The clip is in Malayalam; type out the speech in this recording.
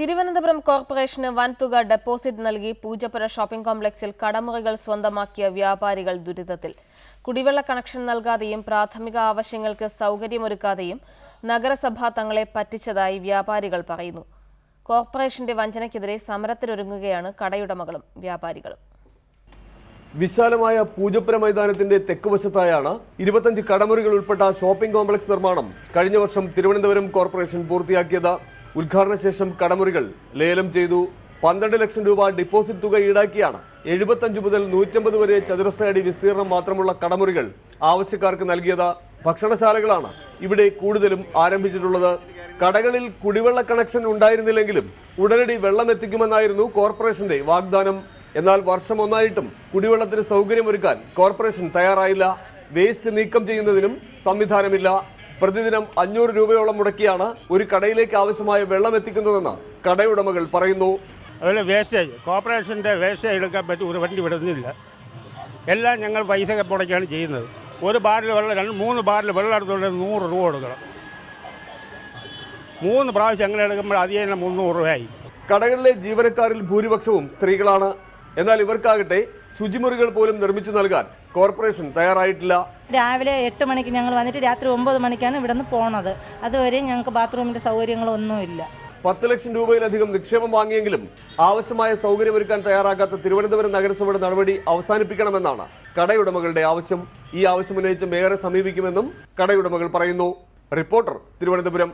തിരുവനന്തപുരം കോർപ്പറേഷന് വൻതുക ഡെപ്പോസിറ്റ് നൽകി പൂജപ്പുര ഷോപ്പിംഗ് കോംപ്ലക്സിൽ കടമുറികൾ സ്വന്തമാക്കിയ വ്യാപാരികൾ ദുരിതത്തിൽ. കുടിവെള്ള കണക്ഷൻ നൽകാതെയും പ്രാഥമിക ആവശ്യങ്ങൾക്ക് സൗകര്യമൊരുക്കാതെയും നഗരസഭ തങ്ങളെ പറ്റിച്ചതായി വ്യാപാരികൾ പറയുന്നു. കോർപ്പറേഷന്റെ വഞ്ചനയ്ക്കെതിരെ സമരത്തിനൊരുങ്ങുകയാണ് കടയുടമകളും വ്യാപാരികളും. വിശാലമായ പൂജപ്പുര മൈതാനത്തിന്റെ തെക്കുവശത്തായാണ് 25 കടമുറികൾ ഉൾപ്പെട്ട ഷോപ്പിംഗ് കോംപ്ലക്സ് നിർമ്മാണം കഴിഞ്ഞ വർഷം തിരുവനന്തപുരം കോർപ്പറേഷൻ പൂർത്തിയാക്കിയത്. ഉദ്ഘാടന ശേഷം കടമുറികൾ ലേലം ചെയ്തു. 12 ലക്ഷം രൂപ ഡിപ്പോസിറ്റ് തുക ഈടാക്കിയാണ് 75 മുതൽ 150 വരെ ചതുരശ്ര അടി വിസ്തീർണം മാത്രമുള്ള കടമുറികൾ ആവശ്യക്കാർക്ക് നൽകിയത്. ഭക്ഷണശാലകളാണ് ഇവിടെ കൂടുതലും ആരംഭിച്ചിട്ടുള്ളത്. കടകളിൽ കുടിവെള്ള കണക്ഷൻ ഉണ്ടായിരുന്നില്ലെങ്കിലും ഉടനടി വെള്ളം എത്തിക്കുമെന്നായിരുന്നു കോർപ്പറേഷന്റെ വാഗ്ദാനം. എന്നാൽ വർഷം ഒന്നായിട്ടും കുടിവെള്ളത്തിന് സൗകര്യമൊരുക്കാൻ കോർപ്പറേഷൻ തയ്യാറായില്ല. വേസ്റ്റ് നീക്കം ചെയ്യുന്നതിനും സംവിധാനമില്ല. പ്രതിദിനം 500 രൂപയോളം മുടക്കിയാണ് ഒരു കടയിലേക്ക് ആവശ്യമായ വെള്ളം എത്തിക്കുന്നതെന്ന് കടയുടമകൾ പറയുന്നു. അതുപോലെ വേസ്റ്റേജ് കോർപ്പറേഷൻ്റെ വേസ്റ്റേജ് എടുക്കാൻ പറ്റി ഒരു വണ്ടി വിടുന്നില്ല. എല്ലാം ഞങ്ങൾ പൈസ മുടക്കിയാണ് ചെയ്യുന്നത്. ഒരു ബാറിൽ വെള്ളം 3 ബാറിൽ വെള്ളം എടുത്തുകൊണ്ട് 100 രൂപ കൊടുക്കണം. 3 പ്രാവശ്യം അങ്ങനെ എടുക്കുമ്പോൾ അത് തന്നെ 300 രൂപയായി. കടകളിലെ ജീവനക്കാരിൽ ഭൂരിപക്ഷവും സ്ത്രീകളാണ്. എന്നാൽ ഇവർക്കാകട്ടെ ശുചിമുറികൾ പോലും നിർമ്മിച്ചു നൽകാൻ കോർപ്പറേഷൻ തയ്യാറായിട്ടില്ല. രാവിലെ 8 മണിക്ക് ഞങ്ങൾ വന്നിട്ട് രാത്രി 9 മണിക്കാണ് ഇവിടെ നിന്ന് പോണത്. അതുവരെ ഞങ്ങൾക്ക് ബാത്റൂമിൻ്റെ സൗകര്യങ്ങളൊന്നുമില്ല. 10 ലക്ഷം രൂപയിലധികം നിക്ഷേപം വാങ്ങിയെങ്കിലും ആവശ്യമായ സൗകര്യമൊരുക്കാൻ തയ്യാറാകാത്ത തിരുവനന്തപുരം നഗരസഭയുടെ നടപടി അവസാനിപ്പിക്കണമെന്നാണ് കടയുടമകളുടെ ആവശ്യം. ഈ ആവശ്യം ഉന്നയിച്ച് മേയറെ സമീപിക്കുമെന്നും കടയുടമകൾ പറയുന്നു. റിപ്പോർട്ടർ, തിരുവനന്തപുരം.